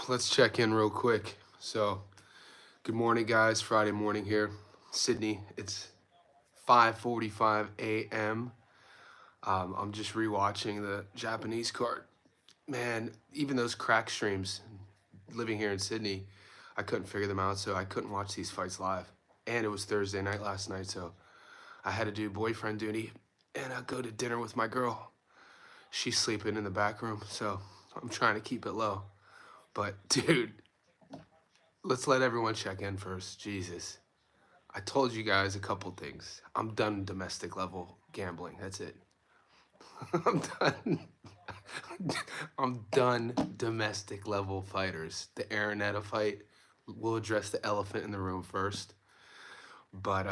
let's check in real quick. So, good morning, guys. Friday morning here, Sydney. It's 5:45 a.m. I'm just rewatching the Japanese card. Man, even those crack streams, living here in Sydney, I couldn't figure them out, so I couldn't watch these fights live. And it was Thursday night last night, so I had to do boyfriend duty and I go to dinner with my girl. She's sleeping in the back room, so I'm trying to keep it low. But dude, let's let everyone check in first. Jesus. I told you guys a couple things. I'm done domestic level gambling. That's it. I'm done. I'm done domestic level fighters. The Araneta fight, we'll address the elephant in the room first. But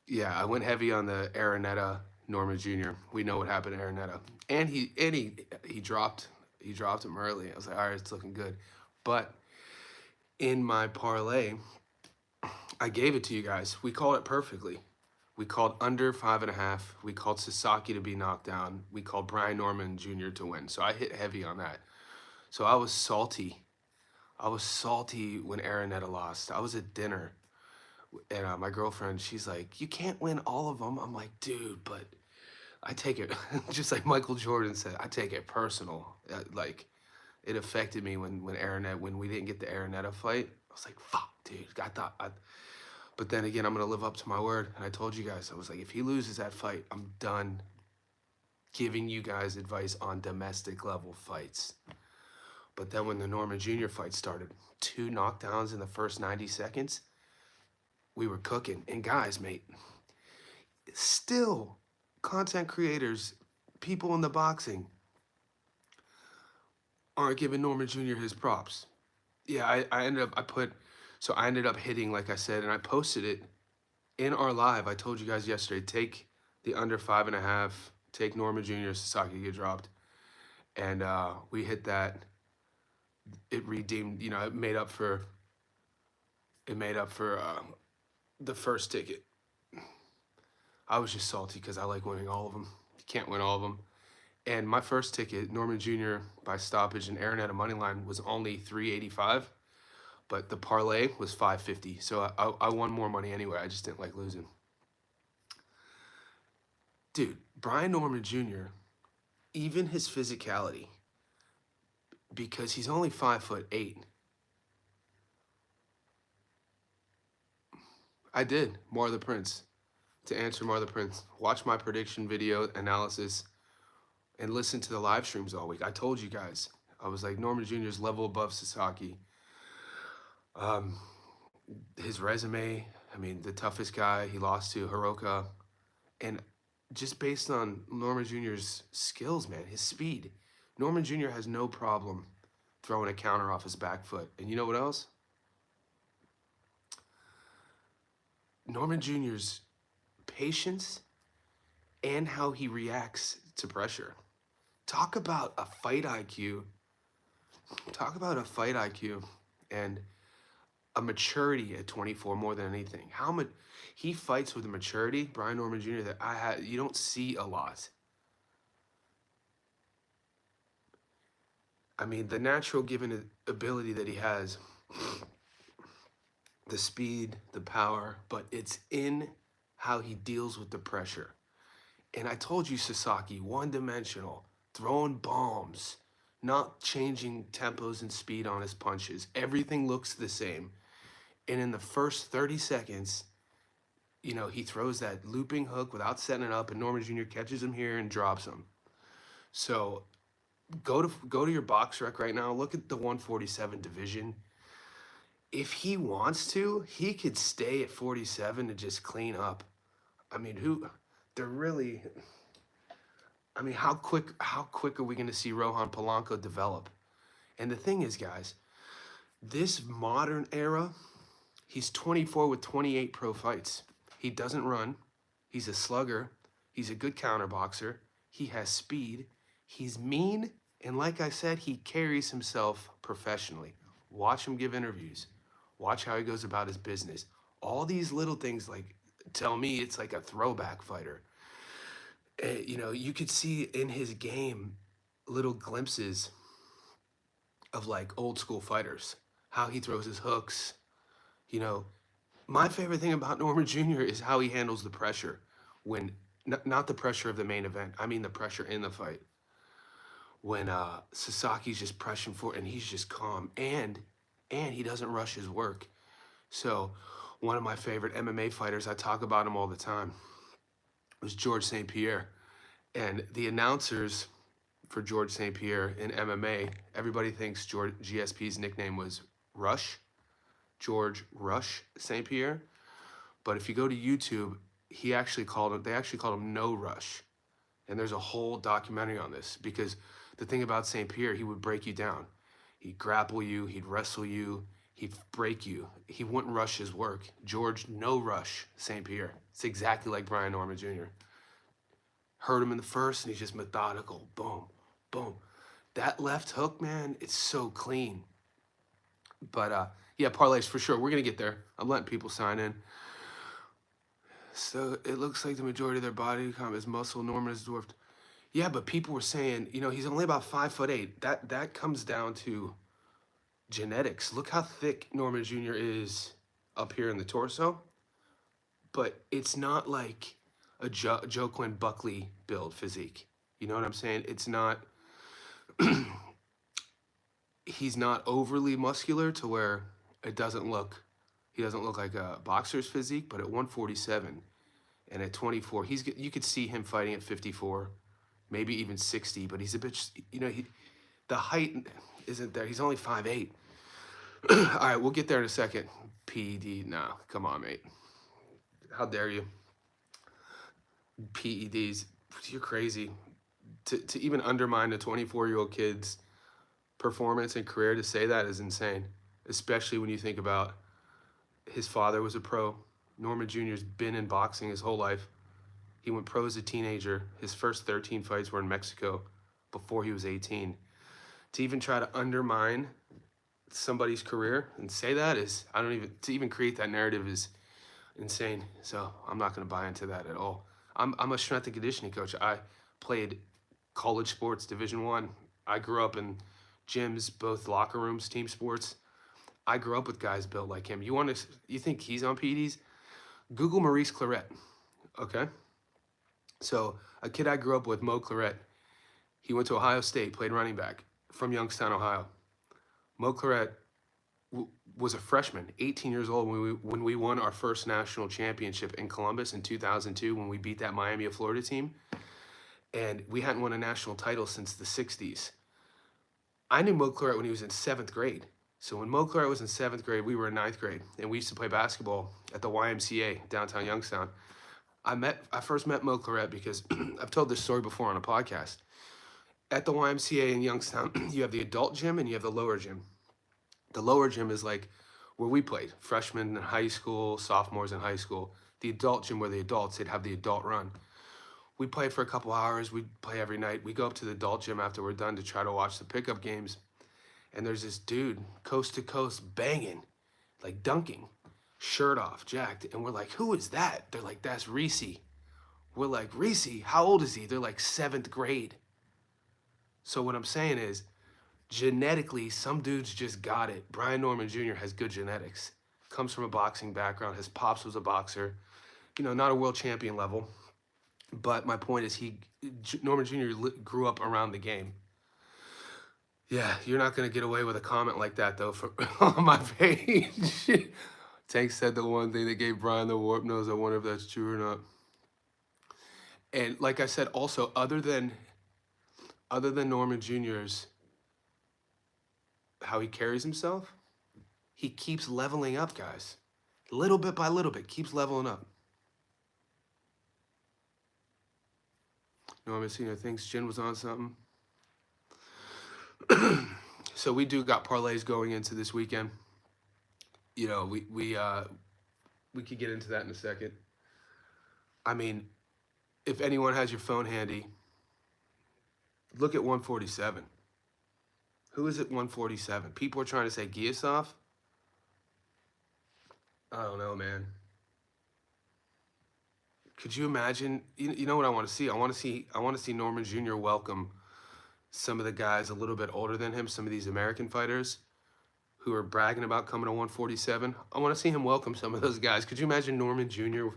yeah, I went heavy on the Araneta Norma Jr. We know what happened to Araneta. And he dropped him early. I was like, all right, it's looking good. But in my parlay, I gave it to you guys. We called it perfectly. We called under 5.5. We called Sasaki to be knocked down. We called Brian Norman Jr. to win. So I hit heavy on that. So I was salty. I was salty when Araneta lost. I was at dinner, and my girlfriend, she's like, "You can't win all of them." I'm like, "Dude, but I take it," just like Michael Jordan said, "I take it personal." Like, it affected me when we didn't get the Araneta fight. I was like, "Fuck, dude." But then again, I'm going to live up to my word. And I told you guys, I was like, if he loses that fight, I'm done giving you guys advice on domestic level fights. But then when the Norman Jr. fight started, 2 knockdowns in the first 90 seconds, we were cooking. And guys, mate, still content creators, people in the boxing aren't giving Norman Jr. his props. Yeah, I ended up hitting, like I said, and I posted it in our live. I told you guys yesterday, take the under 5.5, take Norma Jr. Sasaki get dropped, and we hit that. It redeemed, it made up for the first ticket. I was just salty because I like winning all of them. You can't win all of them. And my first ticket, Norman Jr. by stoppage and Araneta money line, was only 385, but the parlay was 550. So I won more money anyway. I just didn't like losing. Dude, Brian Norman Jr., even his physicality, because he's only 5'8". I did More the Prince. To answer More the Prince, watch my prediction video analysis and listen to the live streams all week. I told you guys, I was like, Norman Jr. is level above Sasaki. His resume, I mean, the toughest guy, he lost to Hiroka. And just based on Norman Jr.'s skills, man, his speed, Norman Jr. has no problem throwing a counter off his back foot. And you know what else? Norman Jr.'s patience and how he reacts to pressure. Talk about a fight IQ. Talk about a fight IQ and a maturity at 24 more than anything. How much he fights with a maturity, Brian Norman Jr., that you don't see a lot. I mean, the natural given ability that he has, the speed, the power, but it's in how he deals with the pressure. And I told you, Sasaki, one-dimensional, throwing bombs, not changing tempos and speed on his punches. Everything looks the same. And in the first 30 seconds, he throws that looping hook without setting it up, and Norman Jr. catches him here and drops him. So go to your box rec right now. Look at the 147 division. If he wants to, he could stay at 47 and just clean up. I mean, how quick are we going to see Rohan Polanco develop? And the thing is, guys, this modern era, he's 24 with 28 pro fights. He doesn't run. He's a slugger. He's a good counter boxer. He has speed. He's mean. And like I said, he carries himself professionally. Watch him give interviews. Watch how he goes about his business. All these little things tell me it's like a throwback fighter. You could see in his game little glimpses of like old school fighters, how he throws his hooks. You know, my favorite thing about Norman Jr. is how he handles the pressure when not the pressure of the main event. I mean the pressure in the fight. When Sasaki's just pressing for it and he's just calm and he doesn't rush his work. So one of my favorite MMA fighters, I talk about him all the time, was George St. Pierre. And the announcers for George St. Pierre in MMA, everybody thinks GSP's nickname was Rush, George Rush St. Pierre. But if you go to YouTube, they actually called him No Rush. And there's a whole documentary on this because the thing about St. Pierre, he would break you down. He'd grapple you, he'd wrestle you, he'd break you. He wouldn't rush his work. George No Rush St. Pierre. It's exactly like Brian Norman Jr. Hurt him in the first and he's just methodical. Boom, boom. That left hook, man, it's so clean. But yeah, parlays for sure. We're gonna get there. I'm letting people sign in. So it looks like the majority of their body comp is muscle. Norman is dwarfed. Yeah, but people were saying, he's only about 5'8". That comes down to genetics. Look how thick Norman Jr. is up here in the torso. But it's not like a Joe Quinn Buckley build physique. You know what I'm saying? It's not. He's not overly muscular to where it doesn't look. He doesn't look like a boxer's physique. But at 147 and at 24, you could see him fighting at 54. Maybe even 60, but he's a bit, the height isn't there. He's only 5'8". All right, we'll get there in a second. PED, no, come on, mate. How dare you? PEDs, you're crazy. To even undermine a 24-year-old kid's performance and career, to say that is insane, especially when you think about his father was a pro. Norman Jr.'s been in boxing his whole life. He went pro as a teenager. His first 13 fights were in Mexico before he was 18. To even try to undermine somebody's career and say that is, to even create that narrative is insane. So I'm not going to buy into that at all. I'm a strength and conditioning coach. I played college sports, Division I grew up in gyms, both locker rooms, team sports. I grew up with guys built like him. You think he's on PEDs? Google Maurice Claret, okay? So a kid I grew up with, Mo Claret, he went to Ohio State, played running back from Youngstown, Ohio. Mo Claret was a freshman, 18 years old when we won our first national championship in Columbus in 2002 when we beat that Miami of Florida team. And we hadn't won a national title since the 60s. I knew Mo Claret when he was in 7th grade. So when Mo Claret was in 7th grade, we were in 9th grade. And we used to play basketball at the YMCA, downtown Youngstown. I first met Mo Claret because I've told this story before on a podcast. At the YMCA in Youngstown, you have the adult gym and you have the lower gym. The lower gym is like where we played, freshmen in high school, sophomores in high school. The adult gym where the adults, they'd have the adult run. We played for a couple hours. We'd play every night. We go up to the adult gym after we're done to try to watch the pickup games. And there's this dude, coast to coast, banging, like dunking, shirt off, jacked. And we're like, who is that? They're like, that's Reese. We're like, Reese, how old is he? They're like 7th grade. So what I'm saying is, genetically, some dudes just got it. Brian Norman Jr. has good genetics. Comes from a boxing background. His pops was a boxer. Not a world champion level. But my point is Norman Jr. grew up around the game. Yeah, you're not going to get away with a comment like that, though, on my page. Tank said the one thing that gave Brian the warp nose. I wonder if that's true or not. And like I said, also, other than Norman Jr.'s, how he carries himself, he keeps leveling up, guys. Little bit by little bit, keeps leveling up. Norman Sr. thinks Jin was on something. So we do got parlays going into this weekend. We could get into that in a second. I mean, if anyone has your phone handy, look at 147. Who is at 147? People are trying to say Giasov. I don't know, man. Could you imagine? You know what I want to see? I want to see Norman Jr. welcome some of the guys a little bit older than him, some of these American fighters who are bragging about coming to 147. I want to see him welcome some of those guys. Could you imagine Norman Jr.,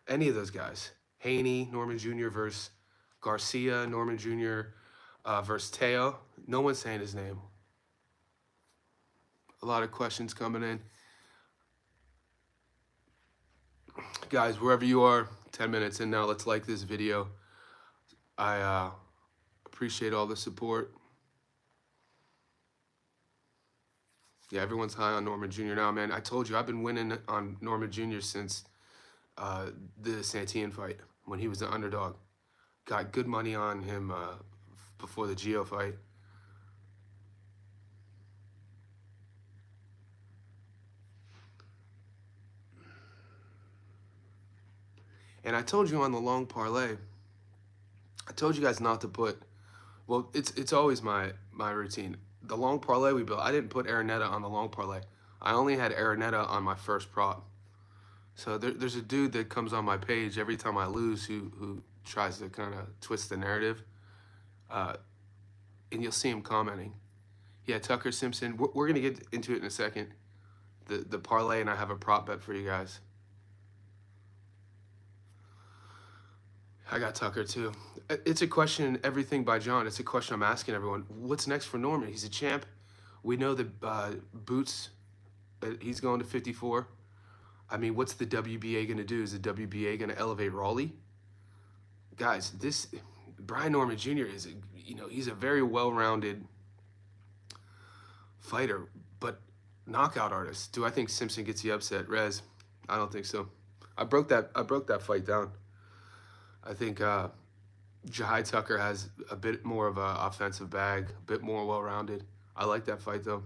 any of those guys? Haney, Norman Jr. versus Garcia, Norman Jr. Versus Teo. No one's saying his name. A lot of questions coming in. Guys, wherever you are, 10 minutes in now, let's like this video. I appreciate all the support. Yeah, everyone's high on Norman Jr. now, man. I told you, I've been winning on Norman Jr. since the Santian fight, when he was the underdog. Got good money on him before the Gio fight. And I told you on the long parlay, I told you guys not to put, well, it's always my routine. The long parlay we built, I didn't put Araneta on the long parlay. I only had Araneta on my first prop. So there's a dude that comes on my page every time I lose who tries to kind of twist the narrative. And you'll see him commenting. Yeah, Tucker Simpson. We're going to get into it in a second. The parlay, and I have a prop bet for you guys. I got Tucker too. It's a question, everything by John. It's a question I'm asking everyone. What's next for Norman? He's a champ. We know that Boots, he's going to 54. I mean, what's the WBA going to do? Is the WBA going to elevate Raleigh? Guys, this Brian Norman Jr. is, he's a very well-rounded fighter, but knockout artist. Do I think Simpson gets the upset? Rez, I don't think so. I broke that fight down. I think Jahai Tucker has a bit more of an offensive bag, a bit more well-rounded. I like that fight, though.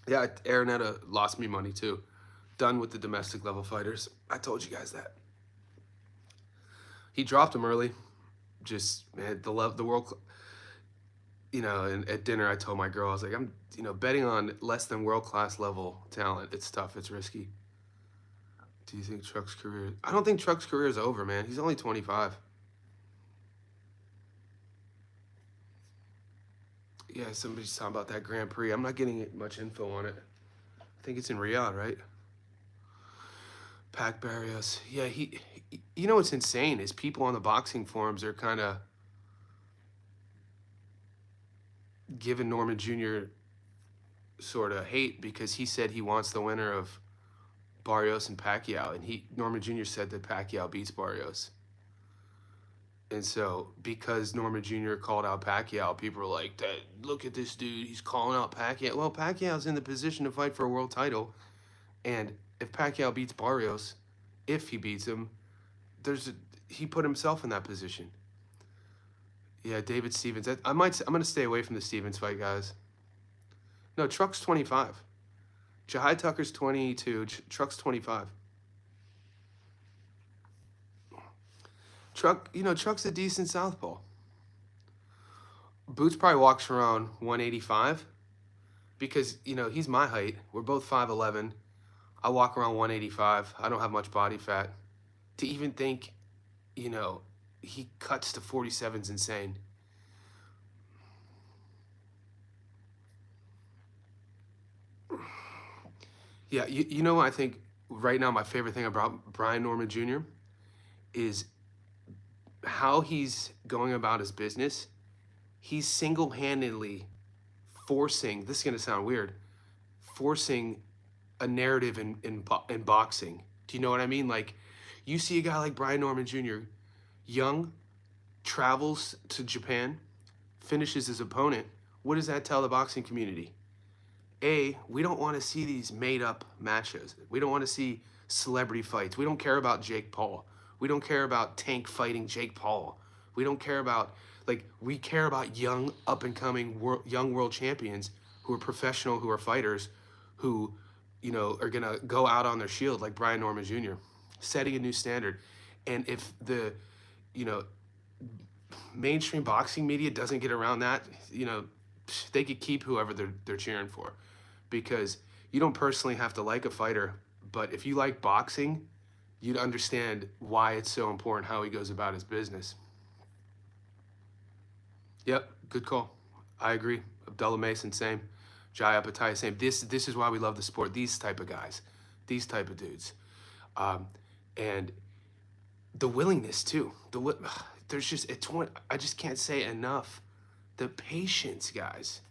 Yeah, Araneta lost me money, too. Done with the domestic level fighters. I told you guys that. He dropped him early. Just, man, the world, and at dinner I told my girl, I was like, I'm, betting on less than world-class level talent. It's tough. It's risky. Do you think Truck's career? I don't think Truck's career is over, man. He's only 25. Yeah, somebody's talking about that Grand Prix. I'm not getting much info on it. I think it's in Riyadh, right? Pac Barrios. Yeah, what's insane is people on the boxing forums are kind of giving Norman Jr. sort of hate because he said he wants the winner of Barrios and Pacquiao, and Norman Jr. said that Pacquiao beats Barrios. And so, because Norman Jr. called out Pacquiao, people are like, look at this dude, he's calling out Pacquiao. Well, Pacquiao's in the position to fight for a world title, and if Pacquiao beats Barrios, if he beats him, he put himself in that position. Yeah, David Stevens. I'm going to stay away from the Stevens fight, guys. No, Truck's 25. Jahai Tucker's 22. Truck's 25. Truck's a decent southpaw. Boots probably walks around 185 because, he's my height. We're both 5'11". I walk around 185. I don't have much body fat. To even think, he cuts to 47's insane. Yeah, I think right now my favorite thing about Brian Norman Jr. is how he's going about his business. He's single-handedly forcing, this is going to sound weird, forcing a narrative in boxing. Do you know what I mean? Like, you see a guy like Brian Norman Jr., young, travels to Japan, finishes his opponent. What does that tell the boxing community? A, we don't want to see these made-up matches. We don't want to see celebrity fights. We don't care about Jake Paul. We don't care about Tank fighting Jake Paul. We don't care about, we care about young, up-and-coming young world champions who are professional, who are fighters, who, are going to go out on their shield like Brian Norman Jr., setting a new standard. And if the, mainstream boxing media doesn't get around that, they could keep whoever they're cheering for, because you don't personally have to like a fighter, but if you like boxing, you'd understand why it's so important how he goes about his business. Yep, good call. I agree. Abdullah Mason, same. Jai Apatai, same. This is why we love the sport. These type of guys, these type of dudes, um, and the willingness too. There's just I just can't say enough. The patience, guys.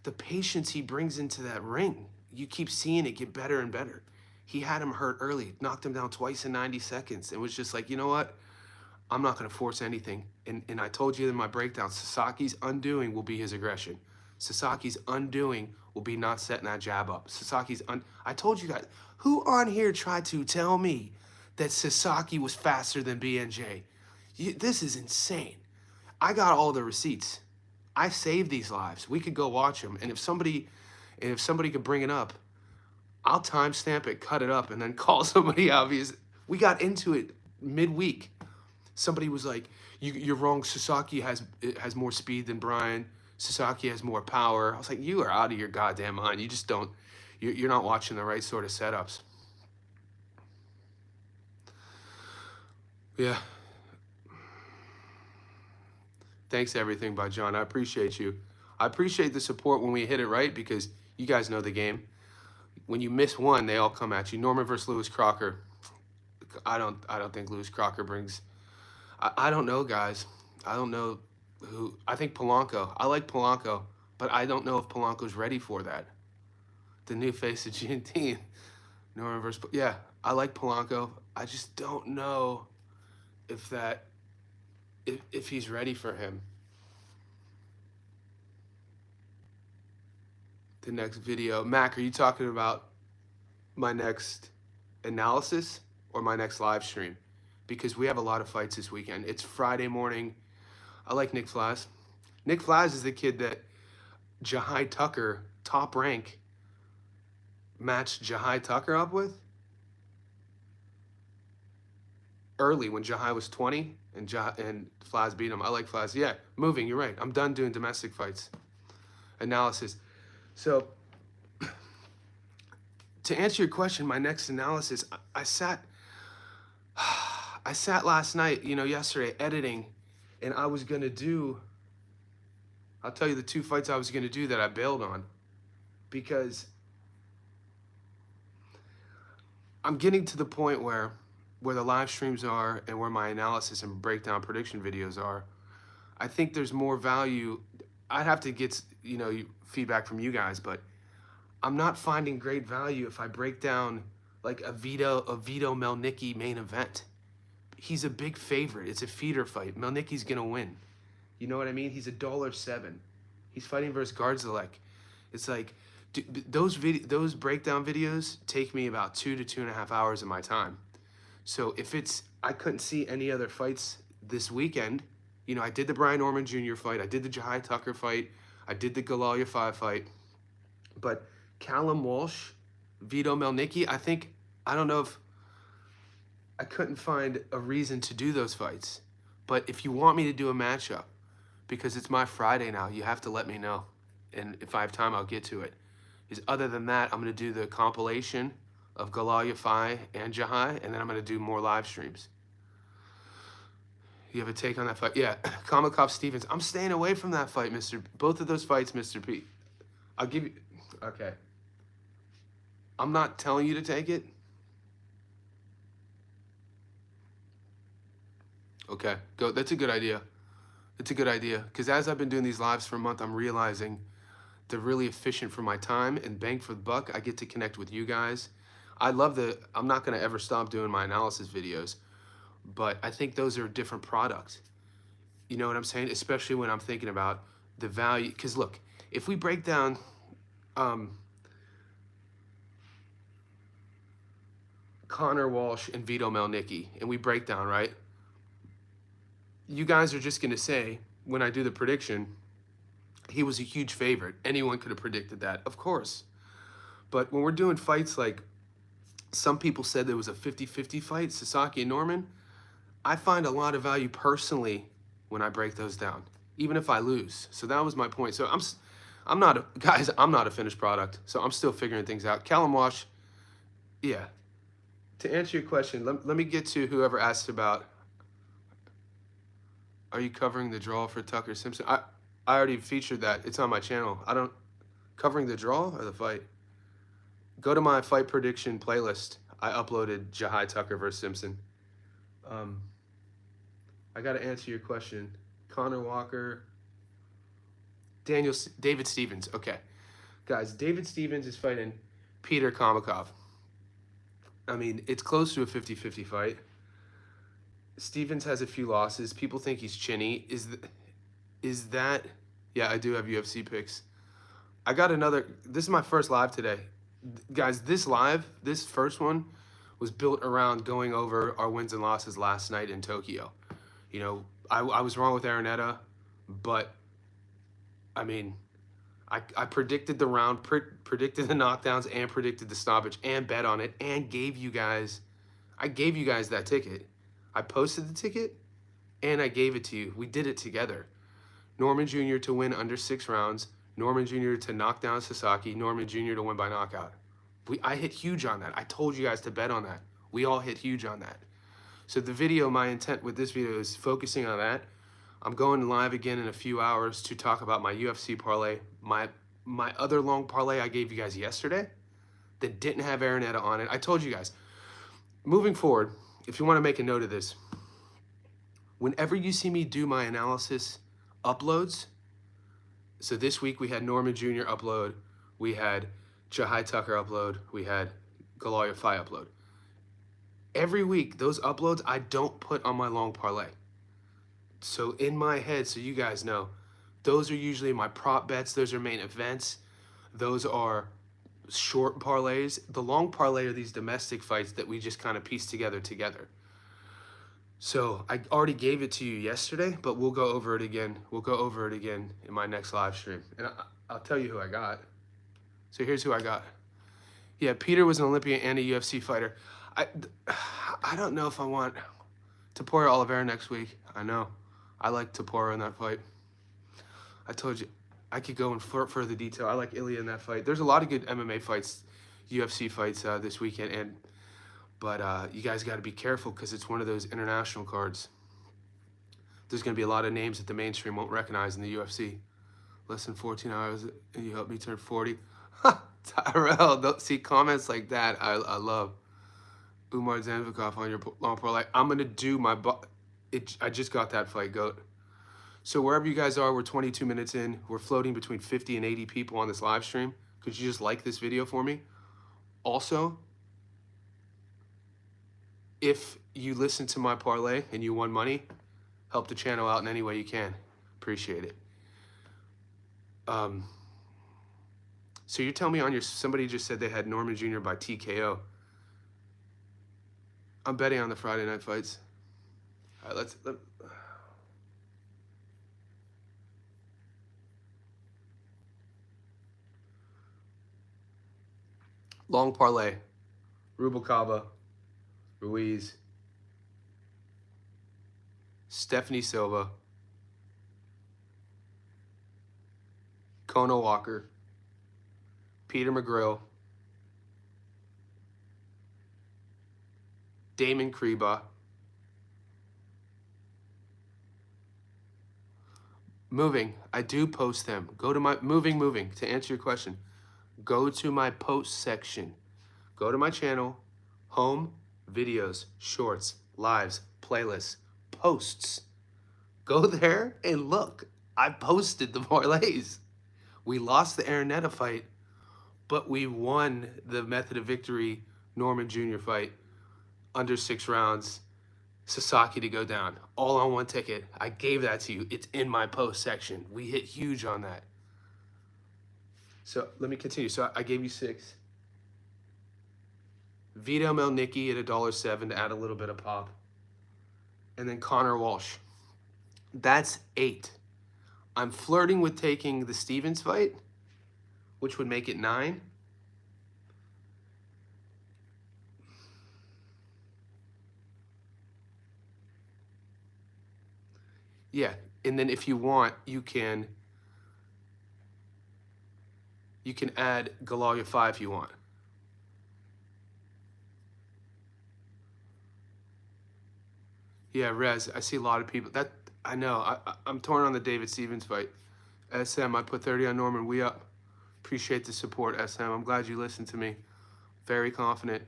The patience he brings into that ring. You keep seeing it get better and better. He had him hurt early, knocked him down twice in 90 seconds, and was just like, you know what? I'm not going to force anything. And I told you in my breakdown, Sasaki's undoing will be his aggression. Sasaki's undoing will be not setting that jab up. I told you guys, who on here tried to tell me that Sasaki was faster than BNJ? This is insane. I got all the receipts. I saved these lives. We could go watch them. And if somebody could bring it up, I'll timestamp it, cut it up, and then call somebody out. Because we got into it midweek. Somebody was like, "You're wrong. Sasaki has more speed than Brian. Sasaki has more power." I was like, "You are out of your goddamn mind. You just don't. You're not watching the right sort of setups." Yeah. Thanks everything by John. I appreciate you. I appreciate the support when we hit it right because you guys know the game. When you miss one, they all come at you. Norman versus Lewis Crocker. I don't think Lewis Crocker brings. I don't know, guys. I don't know who. I think Polanco. I like Polanco, but I don't know if Polanco's ready for that. The new face of GNT. Norman versus. Yeah, I like Polanco. I just don't know if that. If he's ready for him. The next video. Mac, are you talking about my next analysis or my next live stream? Because we have a lot of fights this weekend. It's Friday morning. I like Nick Flaz. Nick Flaz is the kid that Jahai Tucker, top rank, matched Jahai Tucker up with early when Jahai was 20 and Flaz beat him. I like Flaz. Yeah, moving, you're right. I'm done doing domestic fights. Analysis. So to answer your question, my next analysis, I sat last night, yesterday editing, and I was gonna do. I'll tell you the two fights I was gonna do that I bailed on, because I'm getting to the point where the live streams are and where my analysis and breakdown prediction videos are. I think there's more value. I'd have to get feedback from you guys, but I'm not finding great value if I break down like a Vito Melnicki main event. He's a big favorite. It's a feeder fight. Melnicki's gonna win. You know what I mean? He's $1.07. He's fighting versus Gardzalek. It's like those breakdown videos take me about 2 to 2.5 hours of my time. So if I couldn't see any other fights this weekend. I did the Brian Norman Jr. fight. I did the Jahai Tucker fight. I did the Galalia 5 fight. But Callum Walsh, Vito Melnicki, I don't know if I couldn't find a reason to do those fights. But if you want me to do a matchup, because it's my Friday now, you have to let me know. And if I have time, I'll get to it. Other than that, I'm going to do the compilation of Galalia 5 and Jahai, and then I'm going to do more live streams. You have a take on that fight? Yeah, Kamakov Stevens. I'm staying away from that fight, both of those fights, Mr. P. I'll give you. Okay. I'm not telling you to take it. Okay, go. That's a good idea. It's a good idea. Because as I've been doing these lives for a month, I'm realizing they're really efficient for my time and bang for the buck. I get to connect with you guys. I'm not going to ever stop doing my analysis videos, but I think those are a different product. You know what I'm saying? Especially when I'm thinking about the value. Because look, if we break down Connor Walsh and Vito Melnicki, and we break down, right? You guys are just going to say, when I do the prediction, he was a huge favorite. Anyone could have predicted that, of course. But when we're doing fights like some people said there was a 50-50 fight, Sasaki and Norman, I find a lot of value personally when I break those down, even if I lose. So that was my point. So I'm not a finished product. So I'm still figuring things out. Callum Walsh, yeah. To answer your question, let me get to whoever asked about. Are you covering the draw for Tucker Simpson? I already featured that. It's on my channel. I don't covering the draw or the fight. Go to my fight prediction playlist. I uploaded Jahai Tucker versus Simpson. I got to answer your question. Connor Walker, David Stevens. Okay, guys, David Stevens is fighting Peter Komikov. I mean, it's close to a 50-50 fight. Stevens has a few losses. People think he's chinny. Is that? Yeah, I do have UFC picks. I got another. This is my first live today. Guys, this first one, was built around going over our wins and losses last night in Tokyo. You know, I was wrong with Araneta, but, I mean, I predicted the round, predicted the knockdowns, and predicted the stoppage, and bet on it, and I gave you guys that ticket. I posted the ticket, and I gave it to you. We did it together. Norman Jr. to win under 6 rounds, Norman Jr. to knock down Sasaki, Norman Jr. to win by knockout. I hit huge on that. I told you guys to bet on that. We all hit huge on that. So the video, my intent with this video is focusing on that. I'm going live again in a few hours to talk about my UFC parlay, my other long parlay I gave you guys yesterday that didn't have Araneta on it. I told you guys, moving forward, if you want to make a note of this, whenever you see me do my analysis uploads, so this week we had Norman Jr. upload, we had Jahai Tucker upload, we had Galoya Fai upload. Every week, those uploads I don't put on my long parlay. So in my head, so you guys know, those are usually my prop bets, those are main events, those are short parlays. The long parlay are these domestic fights that we just kind of piece together. So I already gave it to you yesterday, but we'll go over it again. We'll go over it again in my next live stream. And I'll tell you who I got. So here's who I got. Yeah, Peter was an Olympian and a UFC fighter. I don't know if I want Topuria Oliveira next week. I know. I like Topuria in that fight. I told you, I could go in further detail. I like Ilya in that fight. There's a lot of good MMA fights, UFC fights this weekend, but you guys got to be careful because it's one of those international cards. There's going to be a lot of names that the mainstream won't recognize in the UFC. Less than 14 hours and you helped me turn 40. Tyrell, don't see comments like that. I love. Umar Zanvikov on your long parlay. I'm going to do my... I just got that fight, GOAT. So wherever you guys are, we're 22 minutes in. We're floating between 50 and 80 people on this live stream. Could you just like this video for me? Also, if you listen to my parlay and you won money, help the channel out in any way you can. Appreciate it. So you're telling me on your... Somebody just said they had Norman Jr. by TKO. I'm betting on the Friday night fights. All right, long parlay. Rubalcaba, Ruiz, Stephanie Silva, Kona Walker, Peter McGrill, Damon Kreba, moving. I do post them. Go to my moving. To answer your question, go to my post section. Go to my channel, home, videos, shorts, lives, playlists, posts. Go there and look. I posted the parlays. We lost the Araneta fight, but we won the method of victory Norman Jr. fight. Under 6 rounds, Sasaki to go down, all on one ticket. I gave that to you. It's in my post section. We hit huge on that. So let me continue. So I gave you 6. Vito Melnicki at $1.07 to add a little bit of pop. And then Connor Walsh. That's 8. I'm flirting with taking the Stevens fight, which would make it 9. Yeah, and then if you want, you can add Galoya 5 if you want. Yeah, Rez, I see a lot of people. I know. I'm torn on the David Stevens fight. SM, I put 30 on Norman. We up. Appreciate the support, SM. I'm glad you listened to me. Very confident.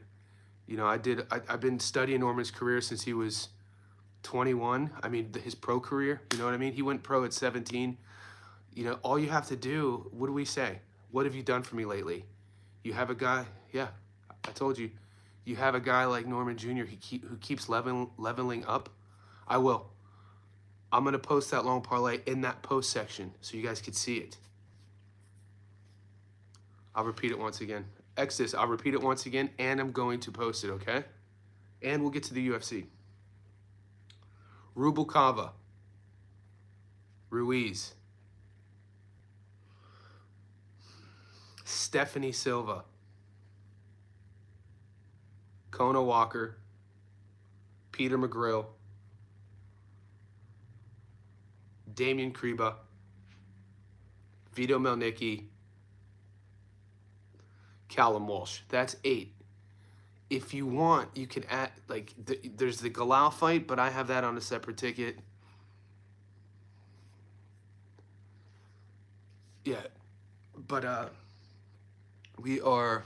You know, I've been studying Norman's career since he was 21. I mean, his pro career. You know what I mean? He went pro at 17. You know, all you have to do, what do we say? What have you done for me lately? You have a guy, yeah, I told you. You have a guy like Norman Jr. Who keeps leveling up. I will. I'm going to post that long parlay in that post section so you guys can see it. I'll repeat it once again. Exodus, I'll repeat it once again, and I'm going to post it, okay? And we'll get to the UFC. Rubalcava, Ruiz, Stephanie Silva, Kona Walker, Peter McGrill, Damian Kriba, Vito Melnicki, Callum Walsh. That's 8. If you want, you can add, like, there's the Galal fight, but I have that on a separate ticket. Yeah, but we are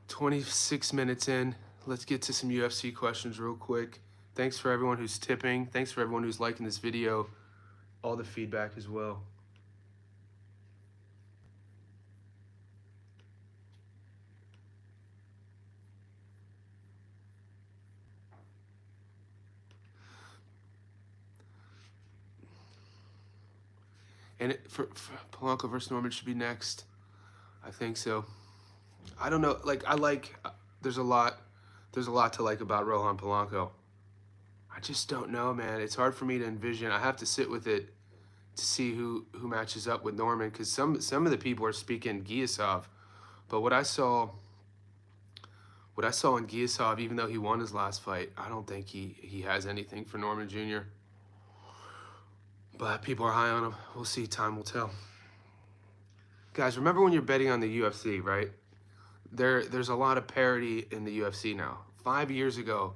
26 minutes in. Let's get to some UFC questions real quick. Thanks for everyone who's tipping. Thanks for everyone who's liking this video. All the feedback as well. And for Polanco versus Norman should be next. I think so. I don't know. Like, there's a lot to like about Rohan Polanco. I just don't know, man. It's hard for me to envision. I have to sit with it to see who matches up with Norman, because some of the people are speaking Giasov, but what I saw in Giasov, even though he won his last fight, I don't think he has anything for Norman Jr. But people are high on him. We'll see. Time will tell. Guys, remember when you're betting on the UFC, right? There's a lot of parity in the UFC now. 5 years ago,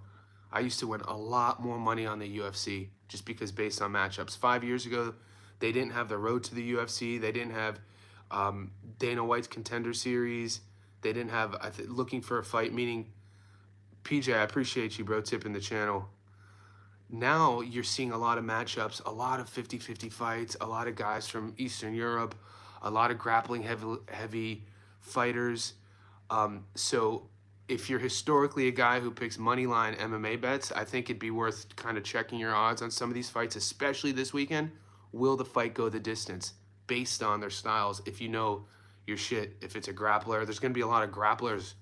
I used to win a lot more money on the UFC just because based on matchups. 5 years ago, they didn't have the road to the UFC. They didn't have Dana White's Contender Series. They didn't have looking for a fight, meaning PJ, I appreciate you, bro, tipping the channel. Now you're seeing a lot of matchups, a lot of 50-50 fights, a lot of guys from Eastern Europe, a lot of grappling heavy fighters. So if you're historically a guy who picks moneyline MMA bets, I think it'd be worth kind of checking your odds on some of these fights, especially this weekend. Will the fight go the distance based on their styles? If you know your shit, if it's a grappler, there's going to be a lot of grapplers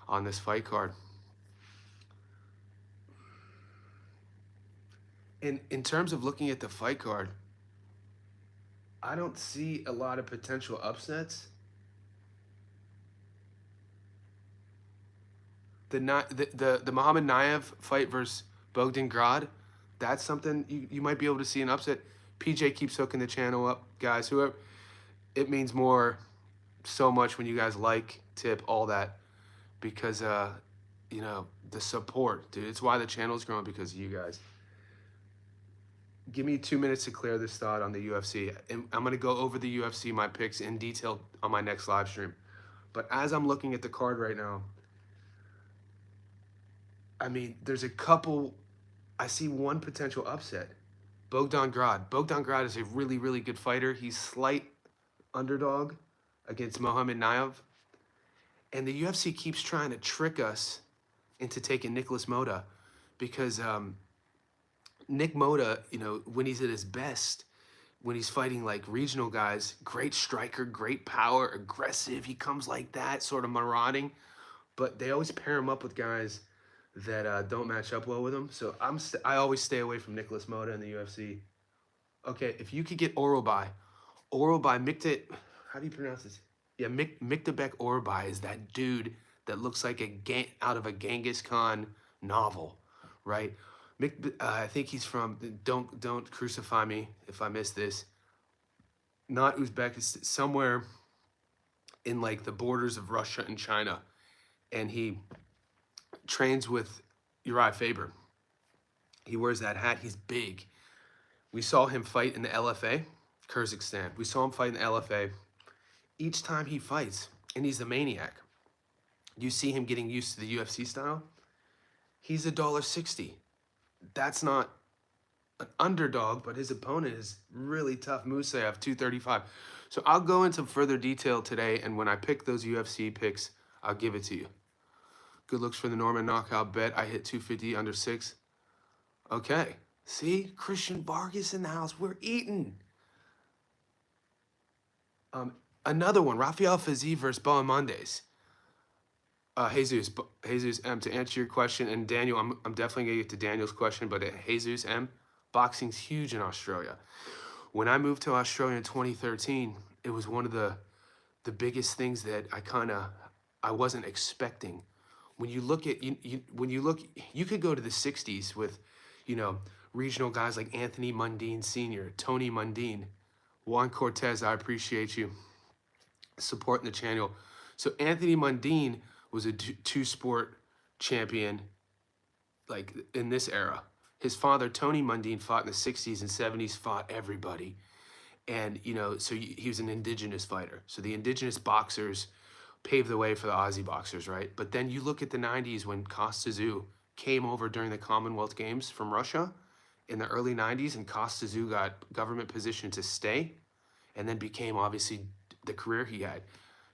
on this fight card. In terms of looking at the fight card, I don't see a lot of potential upsets. The Muhammad Naev fight versus Bogdan Grad, that's something you might be able to see an upset. PJ keeps hooking the channel up, guys. Whoever, it means so much when you guys like, tip, all that, because you know, the support, dude. It's why the channel's growing, because of you guys. Give me 2 minutes to clear this thought on the UFC. And I'm going to go over the UFC, my picks in detail on my next live stream. But as I'm looking at the card right now, I mean, there's a couple, I see one potential upset. Bogdan Grad. Bogdan Grad is a really, really good fighter. He's slight underdog against Muhammad Naev. And the UFC keeps trying to trick us into taking Nicholas Moda, because Nick Moda, you know, when he's at his best, when he's fighting like regional guys, great striker, great power, aggressive. He comes like that, sort of marauding. But they always pair him up with guys that don't match up well with him. So I always stay away from Nicholas Moda in the UFC. Okay, if you could get Orobai Mikta, how do you pronounce this? Yeah, Miktabek Orobai is that dude that looks like out of a Genghis Khan novel, right? I think he's from, don't crucify me if I miss this, not Uzbekistan, somewhere in like the borders of Russia and China, and he trains with Uriah Faber. He wears that hat. He's big. We saw him fight in the LFA, Kyrgyzstan. We saw him fight in the LFA. Each time he fights, and he's the maniac, you see him getting used to the UFC style. He's $1.60. That's not an underdog, but his opponent is really tough. Musayev, 235. So I'll go into further detail today, and when I pick those UFC picks, I'll give it to you. Good looks for the Norman knockout bet. I hit 250 under 6. Okay. See? Christian Vargas in the house. We're eating. Another one. Rafael Fiziev versus Boamondes. Jesus M, to answer your question, and Daniel, I'm definitely going to get to Daniel's question, but Jesus M, boxing's huge in Australia. When I moved to Australia in 2013, it was one of the biggest things that I wasn't expecting. When you look at you could go to the 60s with, regional guys like Anthony Mundine Sr., Tony Mundine, Juan Cortez. I appreciate you supporting the channel. So Anthony Mundine was a two-sport champion, like in this era. His father, Tony Mundine, fought in the 60s and 70s, fought everybody. And, so he was an indigenous fighter. So the indigenous boxers paved the way for the Aussie boxers, right? But then you look at the 90s when Kostazou came over during the Commonwealth Games from Russia in the early 90s, and Kostazou got government position to stay and then became obviously the career he had.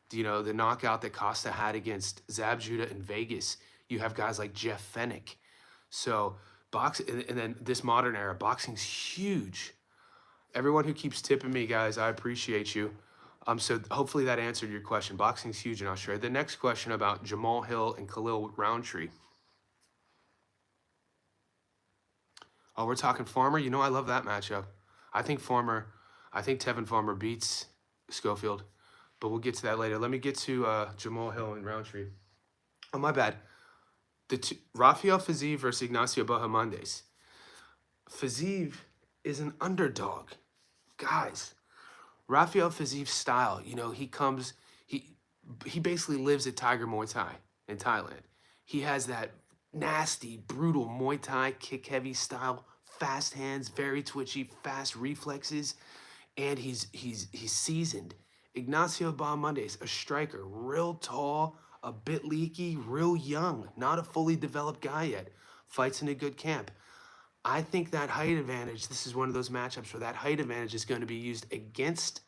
The knockout that Costa had against Zab Judah in Vegas. You have guys like Jeff Fennick. So and then this modern era, boxing's huge. Everyone who keeps tipping me, guys, I appreciate you. So hopefully that answered your question. Boxing's huge in Australia. The next question about Jamal Hill and Khalil Roundtree. Oh, we're talking Farmer. I love that matchup. I think Tevin Farmer beats Schofield, but we'll get to that later. Let me get to Jamal Hill and Roundtree. Oh, my bad. Rafael Fiziev versus Ignacio Bahamondes. Fiziev is an underdog. Guys, Rafael Fiziev's style, he basically lives at Tiger Muay Thai in Thailand. He has that nasty, brutal Muay Thai kick-heavy style, fast hands, very twitchy, fast reflexes, and he's seasoned. Ignacio Bahamondes, a striker, real tall, a bit leaky, real young, not a fully developed guy yet. Fights in a good camp. I think that height advantage, this is one of those matchups where that height advantage is going to be used against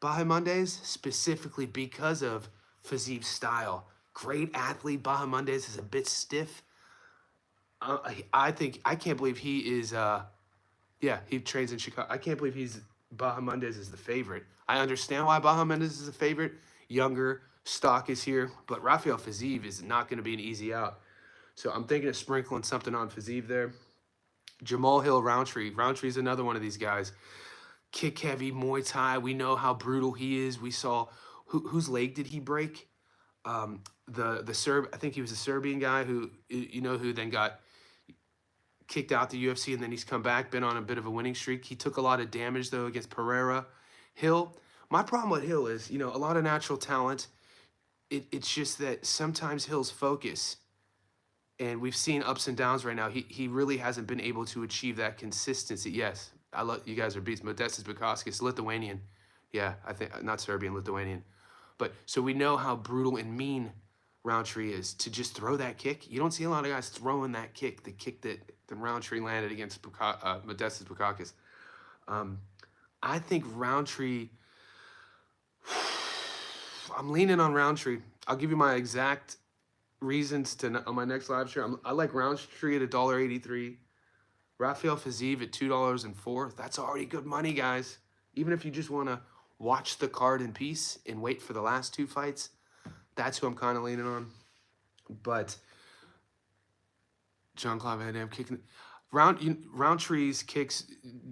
Bahamondes, specifically because of Fiziev's style. Great athlete. Bahamondes is a bit stiff. I can't believe he is, he trains in Chicago. I can't believe Bahamondes is the favorite. I understand why Bahamondes is the favorite. Younger, stock is here, but Rafael Fiziev is not going to be an easy out. So I'm thinking of sprinkling something on Fiziev there. Jamal Hill, Roundtree. Roundtree's another one of these guys. Kick heavy, Muay Thai. We know how brutal he is. We saw whose leg did he break? The Serb. I think he was a Serbian guy who then got kicked out the UFC, and then he's come back, been on a bit of a winning streak. He took a lot of damage though against Pereira. Hill. My problem with Hill is a lot of natural talent. It's just that sometimes Hill's focus. And we've seen ups and downs right now. He really hasn't been able to achieve that consistency. Yes, I love you guys are beats. Modestas Bukauskas, Lithuanian. Yeah, I think not Serbian, Lithuanian. But so we know how brutal and mean Roundtree is to just throw that kick. You don't see a lot of guys throwing that kick, the kick that Roundtree landed against Modestas Bukauskas. I think Roundtree. I'm leaning on Roundtree. I'll give you my exact reasons on my next live stream. I like Roundtree at $1.83. Rafael Fiziev at $2.04. That's already good money, guys. Even if you just want to watch the card in peace and wait for the last two fights, that's who I'm kind of leaning on. But Jean-Claude Van Damme kicking Roundtree's kicks.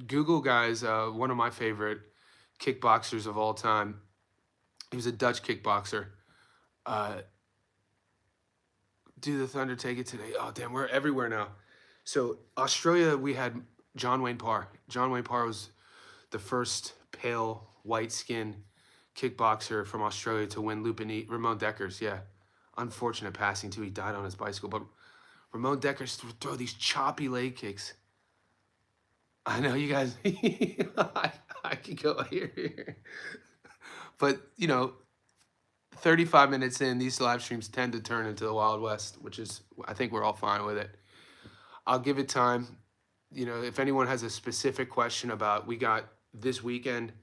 Google, guys, one of my favorite kickboxers of all time. He was a Dutch kickboxer. Do the Thunder take it today? Oh, damn, we're everywhere now. So Australia, we had John Wayne Parr. John Wayne Parr was the first pale, white-skinned kickboxer from Australia to win Lupini. Ramon Dekkers, yeah. Unfortunate passing, too. He died on his bicycle. But Ramon Dekkers throw these choppy leg kicks. I know you guys. I could go here, but 35 minutes in, these live streams tend to turn into the Wild West, which is, I think we're all fine with it. I'll give it time. If anyone has a specific question about, we got this weekend,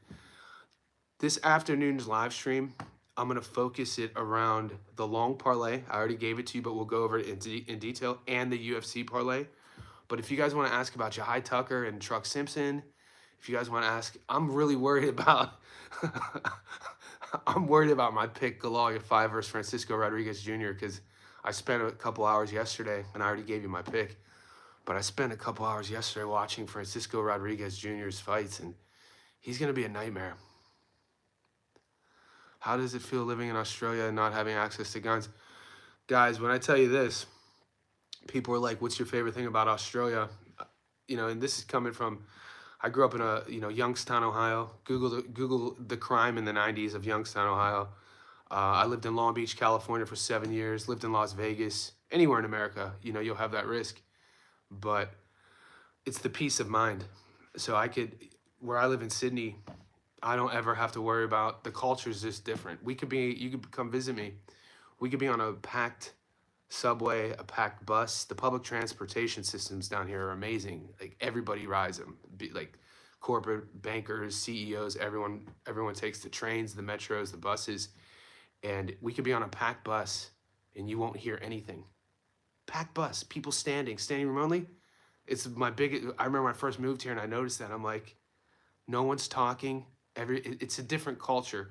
this afternoon's live stream, I'm going to focus it around the long parlay. I already gave it to you, but we'll go over it in detail, and the UFC parlay. But if you guys want to ask about Jahai Tucker and Truck Simpson, if you guys want to ask, I'm really worried about I'm worried about my pick Galalia 5 versus Francisco Rodriguez Jr. because I spent a couple hours yesterday, and I already gave you my pick, but I spent a couple hours yesterday watching Francisco Rodriguez Jr.'s fights, and he's going to be a nightmare. How does it feel living in Australia and not having access to guns? Guys, when I tell you this, people are like, what's your favorite thing about Australia? And this is coming from, I grew up in Youngstown, Ohio. Google the crime in the 90s of Youngstown, Ohio. I lived in Long Beach, California for 7 years, lived in Las Vegas. Anywhere in America, you'll have that risk. But it's the peace of mind. So where I live in Sydney, I don't ever have to worry about, the culture is just different. You could come visit me. We could be on a packed subway, a packed bus. The public transportation systems down here are amazing. Like, everybody rides them. Like, corporate bankers, CEOs, everyone takes the trains, the metros, the buses, and we could be on a packed bus and you won't hear anything. Packed bus, people standing room only. It's my biggest. I remember when I first moved here and I noticed that. I'm like, no one's talking. It's a different culture.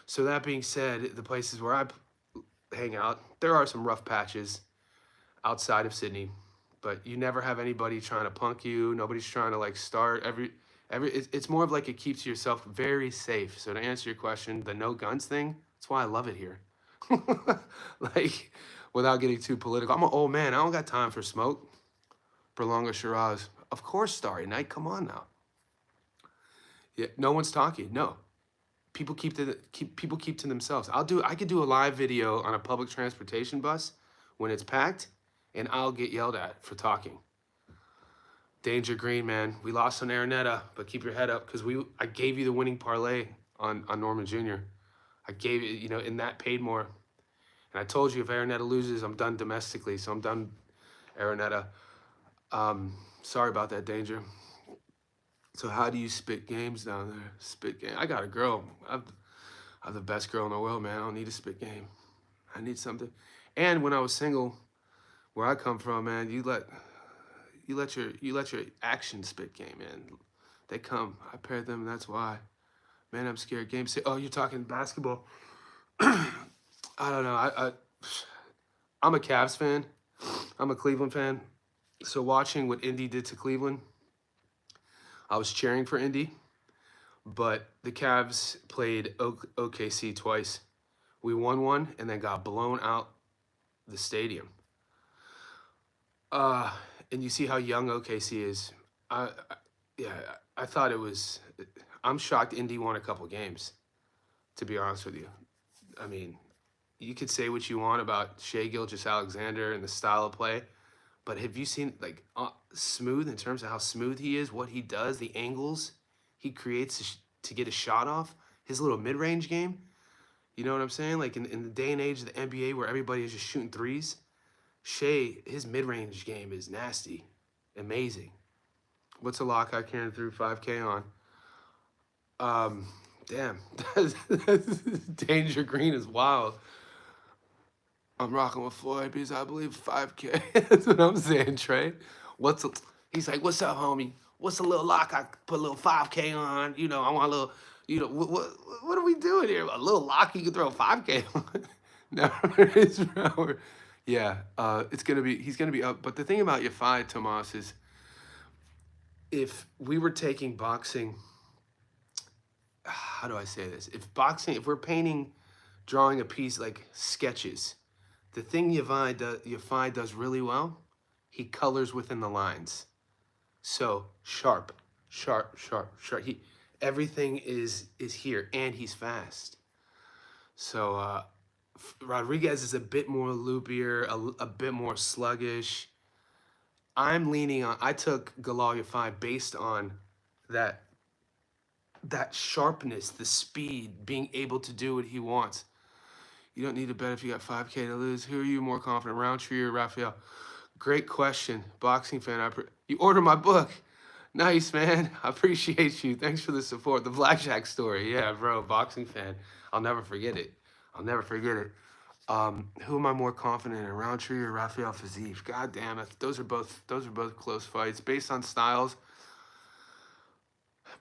So that being said, the places where I hang out, there are some rough patches outside of Sydney, but you never have anybody trying to punk you. Nobody's trying to like start it's more of like, it keeps yourself very safe. So to answer your question, the no guns thing, that's why I love it here. Like, without getting too political, I'm an old man. I don't got time for smoke. Berlanga Shiraz. Of course, Starry Night. Come on now. Yeah, no one's talking. No. People keep to themselves. I could do a live video on a public transportation bus when it's packed, and I'll get yelled at for talking. Danger Green, man. We lost on Araneta, but keep your head up, because I gave you the winning parlay on Norman Jr. I gave it, and that paid more. And I told you, if Araneta loses, I'm done domestically, so I'm done Araneta. Sorry about that, Danger. So how do you spit games down there? Spit game. I got a girl. I'm the best girl in the world, man. I don't need a spit game. I need something. And when I was single, where I come from, man, you let your action spit game in. They come. I paired them. That's why. Man, I'm scared. Game say, oh, you're talking basketball. I don't know. I'm a Cavs fan. I'm a Cleveland fan. So watching what Indy did to Cleveland, I was cheering for Indy, but the Cavs played OKC twice. We won one and then got blown out the stadium. And you see how young OKC is. I thought it was. I'm shocked Indy won a couple games, to be honest with you. I mean, you could say what you want about Shai Gilgeous-Alexander and the style of play, but have you seen, like, Smooth, in terms of how smooth he is, what he does, the angles he creates to get a shot off, his little mid-range game? You know what I'm saying? Like, in the day and age of the NBA where everybody is just shooting threes, Shai, his mid-range game is nasty, amazing. What's a lock I can through 5K on? Damn, Danger Green is wild. I'm rocking with Floyd because I believe 5K. That's what I'm saying, Trey. He's like, what's up, homie? What's a little lock I put a little 5K on? I want a little, what are we doing here? A little lock you can throw a 5K on? No, it's Robert. Yeah, he's gonna be up. But the thing about your fight, Tomas, is if we were taking boxing, how do I say this? If we're drawing a piece like sketches, the thing Yafai does really well, he colors within the lines. So sharp. Everything is here, and he's fast. So Rodriguez is a bit more loopier, a bit more sluggish. I'm leaning on. I took Galalia 5 based on that sharpness, the speed, being able to do what he wants. You don't need to bet if you got 5K to lose. Who are you more confident, Roundtree or Raphael? Great question, boxing fan. You order my book. Nice, man. I appreciate you. Thanks for the support. The Blackjack story. Yeah, bro, boxing fan. I'll never forget it. I'll never forget it. Who am I more confident in, Roundtree or Raphael Fiziev? God damn it. Those are both close fights based on styles.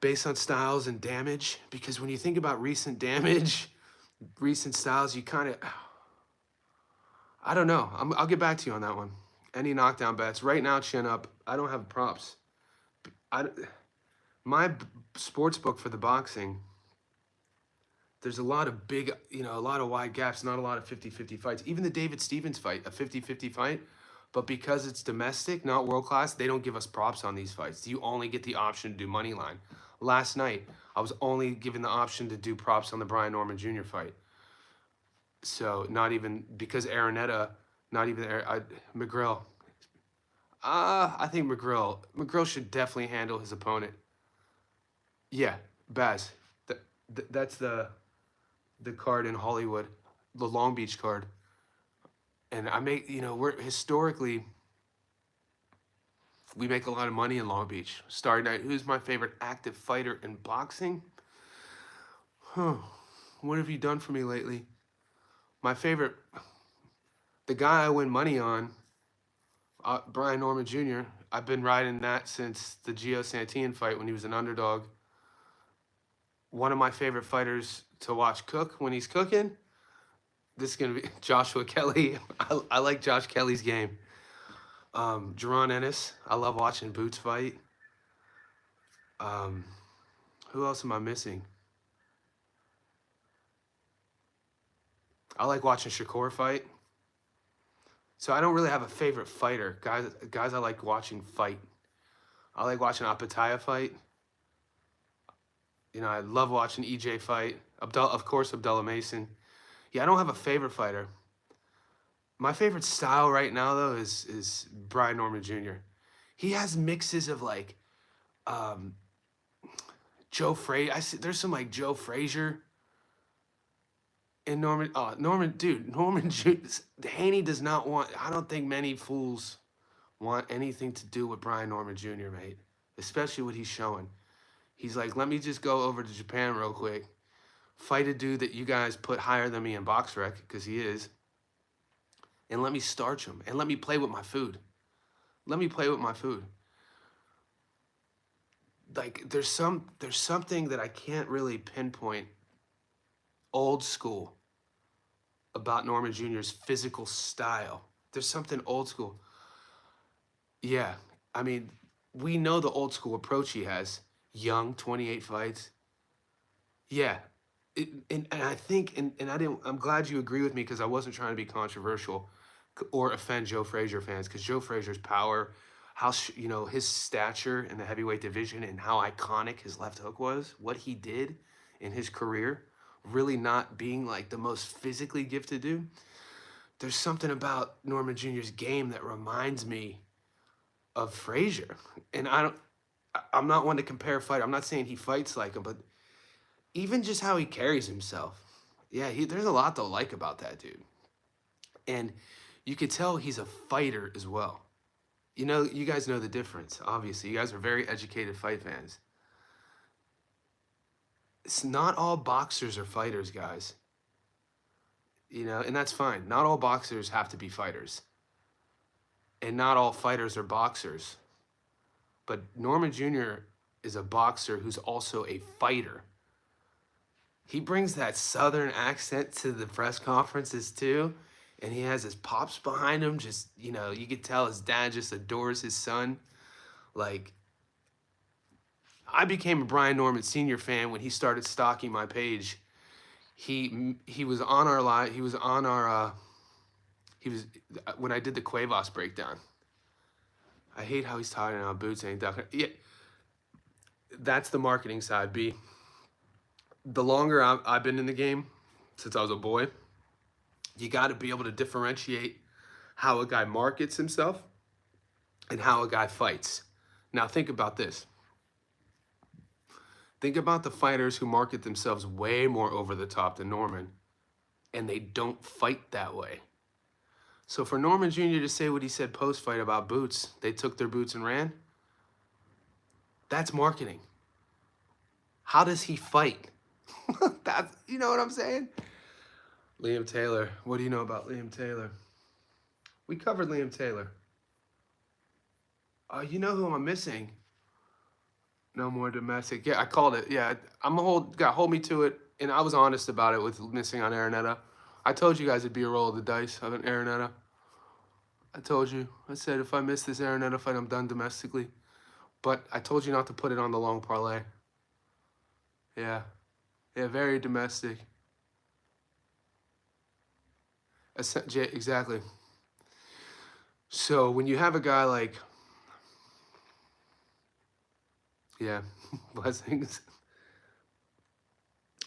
Based on styles and damage, because when you think about recent damage, recent styles, you kind of, I don't know. I'll get back to you on that one. Any knockdown bets right now? Chin up. I don't have props. My sports book for the boxing, there's a lot of big, a lot of wide gaps, not a lot of 50-50 fights. Even the David Stevens fight, a 50-50 fight, but because it's domestic, not world class, they don't give us props on these fights. You only get the option to do money line. Last night, I was only given the option to do props on the Brian Norman Jr. fight. So not even, because Araneta, not even McGrill. I think McGrill should definitely handle his opponent. Yeah, Baz. That's the card in Hollywood, the Long Beach card. And I make, we're historically, we make a lot of money in Long Beach. Starry Night, who's my favorite active fighter in boxing? What have you done for me lately? My favorite, the guy I win money on, Brian Norman Jr., I've been riding that since the Gio Santillan fight when he was an underdog. One of my favorite fighters to watch cook when he's cooking, this is going to be Joshua Kelly. I like Josh Kelly's game. Jaron Ennis, I love watching Boots fight. Who else am I missing? I like watching Shakur fight. So I don't really have a favorite fighter. Guys I like watching fight. I like watching Apataya fight. I love watching EJ fight. Of course, Abdullah Mason. Yeah, I don't have a favorite fighter. My favorite style right now, though, is Brian Norman Jr. He has mixes of like Joe Frazier. There's some like Joe Frazier and Norman. Norman Haney does not want. I don't think many fools want anything to do with Brian Norman Jr., mate. Especially what he's showing. He's like, let me just go over to Japan real quick, fight a dude that you guys put higher than me in BoxRec, because he is, and let me starch him, and let me play with my food. Let me play with my food. Like, there's something that I can't really pinpoint old school about Norman Jr.'s physical style. There's something old school. Yeah, I mean, we know the old school approach he has. Young, 28 fights. Yeah, and I think, and I'm glad you agree with me, because I wasn't trying to be controversial or offend Joe Frazier fans, because Joe Frazier's power, how his stature in the heavyweight division, and how iconic his left hook was, what he did in his career, really not being like the most physically gifted dude. There's something about Norman Jr.'s game that reminds me of Frazier, and I'm not one to compare fight. I'm not saying he fights like him, but even just how he carries himself. Yeah, there's a lot to like about that dude. And you could tell he's a fighter as well. You guys know the difference, obviously. You guys are very educated fight fans. It's not all boxers are fighters, guys. And that's fine. Not all boxers have to be fighters. And not all fighters are boxers. But Norman Jr. is a boxer who's also a fighter. He brings that southern accent to the press conferences too. And he has his pops behind him. Just, you could tell his dad just adores his son. Like, I became a Brian Norman Sr. fan when he started stalking my page. He was on our live. He was on our, when I did the Cuevas breakdown. I hate how he's talking about Boots ain't ducking. Yeah, that's the marketing side, B. The longer I've been in the game, since I was a boy, you got to be able to differentiate how a guy markets himself and how a guy fights. Now think about this. Think about the fighters who market themselves way more over the top than Norman, and they don't fight that way. So for Norman Jr. to say what he said post-fight about boots, they took their boots and ran, that's marketing. How does he fight? That's, you know what I'm saying? Liam Taylor. What do you know about Liam Taylor? We covered Liam Taylor. You know who I'm missing? No more domestic. Yeah, I called it. Yeah, I'm hold me to it, and I was honest about it with missing on Araneta. I told you guys it'd be a roll of the dice of an Araneta. I told you. I said if I miss this Araneta fight, I'm done domestically. But I told you not to put it on the long parlay. Yeah. Yeah, very domestic. Exactly. So when you have a guy like, yeah, blessings.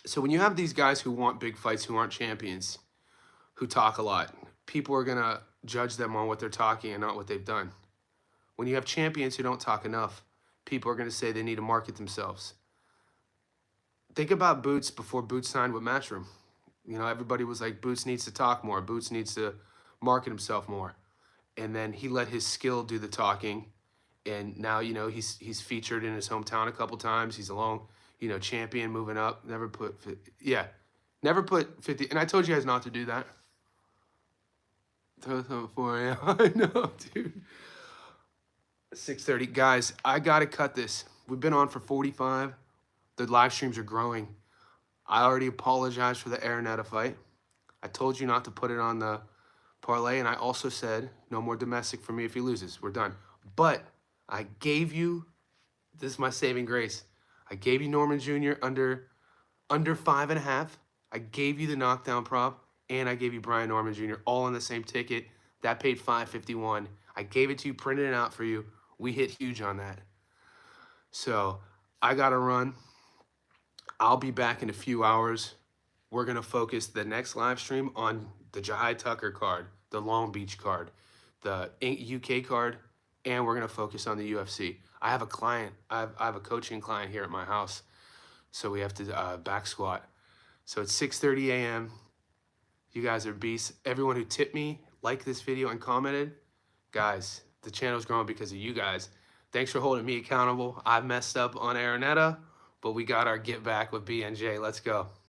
So when you have these guys who want big fights, who aren't champions, who talk a lot, people are going to judge them on what they're talking and not what they've done. When you have champions who don't talk enough, people are going to say they need to market themselves. Think about Boots before Boots signed with Matchroom. You know, everybody was like, Boots needs to talk more. Boots needs to market himself more. And then he let his skill do the talking. And now, you know, he's featured in his hometown a couple times. He's a long, you know, champion moving up. Never put, never put 50. And I told you guys not to do that. Throw something for you. I know, dude. 6:30. Guys, I got to cut this. We've been on for 45. The live streams are growing. I already apologized for the Araneta fight. I told you not to put it on the parlay, and I also said no more domestic for me if he loses. We're done. But I gave you, this is my saving grace. I gave you Norman Jr. under 5.5. I gave you the knockdown prop, and I gave you Brian Norman Jr. all on the same ticket. That paid $5.51. I gave it to you, printed it out for you. We hit huge on that. So I got to run. I'll be back in a few hours. We're going to focus the next live stream on the Jahai Tucker card, the Long Beach card, the UK card, and we're going to focus on the UFC. I have a client. I have a coaching client here at my house, so we have to back squat. So it's 6:30 a.m. You guys are beasts. Everyone who tipped me, liked this video, and commented, guys, the channel's growing because of you guys. Thanks for holding me accountable. I messed up on Araneta, but we got our get back with BNJ. Let's go.